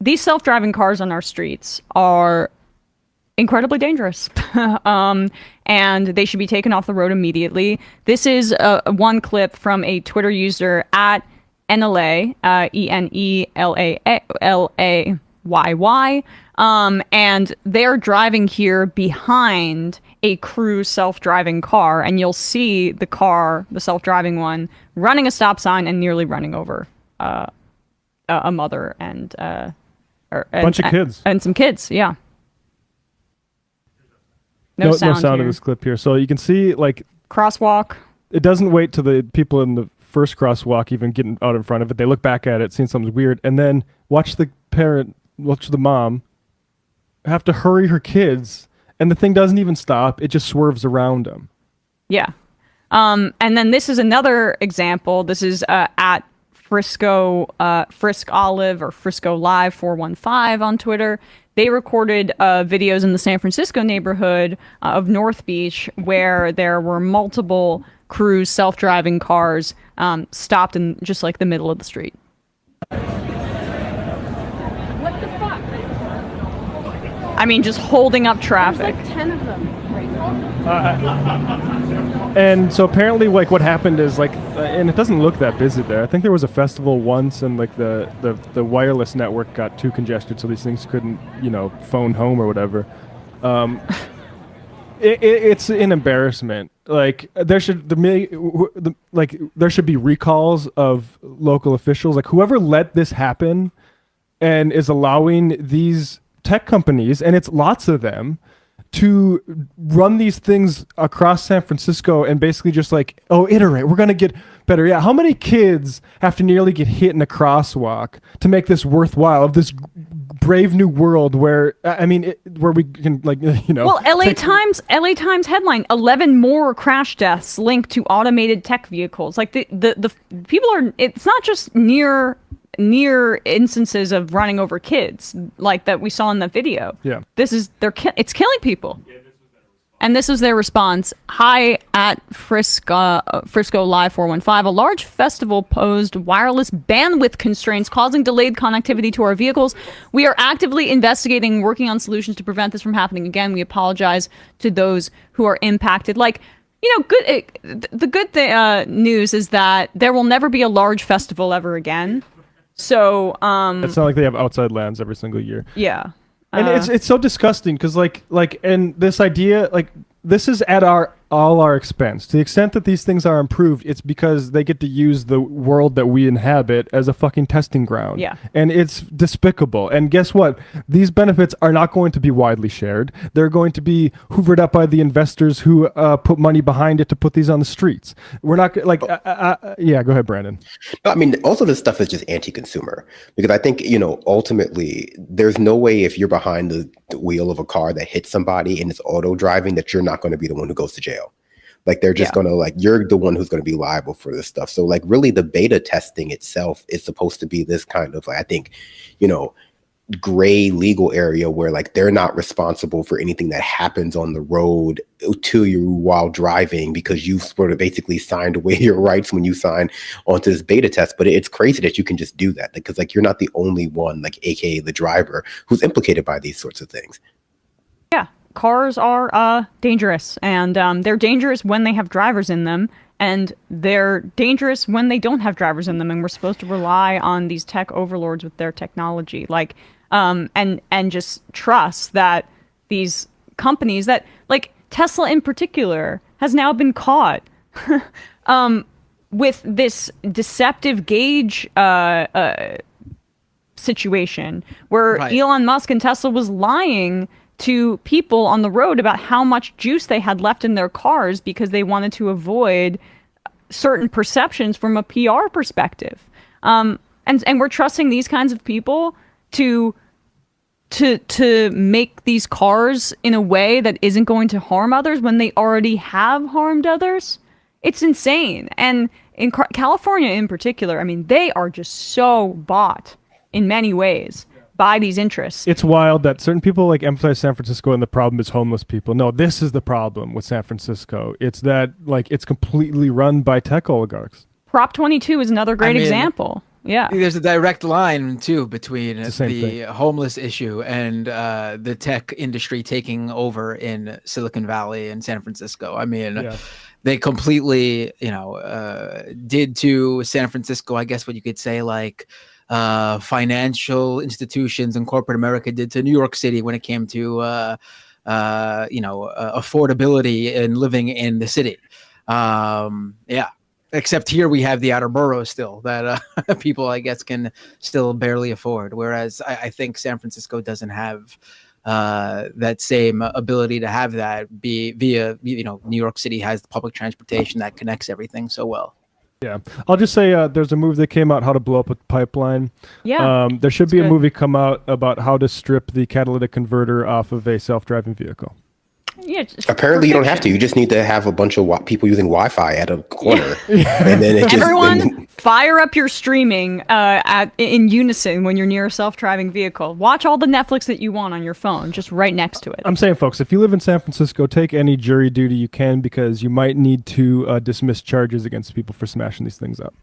these self-driving cars on our streets are incredibly dangerous. And they should be taken off the road immediately. This is one clip from a Twitter user at NLA, ENELALAYY. And they're driving here behind a Cruise self-driving car, and you'll see the car, the self-driving one, running a stop sign and nearly running over a mother and a bunch of kids and some kids. Yeah. No sound of this clip here. So you can see, like, crosswalk. It doesn't wait till the people in the first crosswalk even getting out in front of it. They look back at it, seeing something weird, and then watch the mom have to hurry her kids, and the thing doesn't even stop. It just swerves around them. Yeah. And then this is another example. This is at Frisk Olive or Frisco Live 415 on Twitter. They recorded videos in the San Francisco neighborhood of North Beach where there were multiple Cruise self-driving cars stopped in just like the middle of the street. What the fuck? I mean, just holding up traffic. There's like 10 of them right now. And so apparently, like, what happened is, like, and it doesn't look that busy there. I think there was a festival once, and like the wireless network got too congested, so these things couldn't, phone home or whatever. It's an embarrassment. Like, there should be recalls of local officials, like whoever let this happen, and is allowing these tech companies, and it's lots of them, to run these things across San Francisco and basically just like, oh, iterate, we're going to get better. Yeah, how many kids have to nearly get hit in a crosswalk to make this worthwhile, of this brave new world where, where we can, like, Well, LA Times headline, 11 more crash deaths linked to automated tech vehicles. Like, the people are, it's not just near instances of running over kids like that we saw in the video. Yeah. It's killing people. And this was their response. Hi at Frisco Live 415. A large festival posed wireless bandwidth constraints causing delayed connectivity to our vehicles. We are actively investigating and working on solutions to prevent this from happening again. We apologize to those who are impacted. Like, the good news is that there will never be a large festival ever again. So it's not like they have outside lands every single year. Yeah. And it's so disgusting because and this idea, like, this is at all our expense. To the extent that these things are improved, it's because they get to use the world that we inhabit as a fucking testing ground. Yeah. And it's despicable. And guess what? These benefits are not going to be widely shared. They're going to be hoovered up by the investors who put money behind it to put these on the streets. We're not like, yeah, go ahead, Brandon. No, I mean, also this stuff is just anti-consumer, because I think, ultimately there's no way, if you're behind the wheel of a car that hits somebody and it's auto driving, that you're not going to be the one who goes to jail. Like, they're just going to, like, you're the one who's going to be liable for this stuff. So, like, really the beta testing itself is supposed to be this kind of, like, I think, gray legal area where, like, they're not responsible for anything that happens on the road to you while driving, because you sort of basically signed away your rights when you sign onto this beta test. But it's crazy that you can just do that, because, like, you're not the only one, like, AKA the driver, who's implicated by these sorts of things. Yeah. Cars are dangerous, and they're dangerous when they have drivers in them, and they're dangerous when they don't have drivers in them, and we're supposed to rely on these tech overlords with their technology, like, and just trust that these companies that, like, Tesla in particular, has now been caught with this deceptive gauge situation where Right. Elon Musk and Tesla was lying to people on the road about how much juice they had left in their cars because they wanted to avoid certain perceptions from a PR perspective. And we're trusting these kinds of people to make these cars in a way that isn't going to harm others when they already have harmed others. It's insane. And in California in particular, I mean, they are just so bought in many ways by these interests. It's wild that certain people, like, emphasize San Francisco and the problem is homeless people. No, this is the problem with San Francisco. It's that, like, it's completely run by tech oligarchs. Prop 22 is another great example. Yeah. There's a direct line too between the same the homeless issue and the tech industry taking over in Silicon Valley and San Francisco. I mean, Yeah. they completely, did to San Francisco, I guess what you could say, like financial institutions and corporate America did to New York City when it came to, affordability and living in the city. Yeah. Except here we have the outer boroughs still that people, I guess, can still barely afford. Whereas I think San Francisco doesn't have that same ability to have that be via, New York City has the public transportation that connects everything so well. Yeah, I'll just say there's a movie that came out, How to Blow Up a Pipeline. Yeah, there should be a good. movie come out about how to strip the catalytic converter off of a self-driving vehicle. Yeah. just Apparently, you don't have to. perfection. You just need to have a bunch of people using Wi-Fi at a corner, and then it just Everyone, fire up your streaming in unison when you're near a self-driving vehicle. Watch all the Netflix that you want on your phone, just right next to it. I'm saying, folks, if you live in San Francisco, take any jury duty you can because you might need to dismiss charges against people for smashing these things up.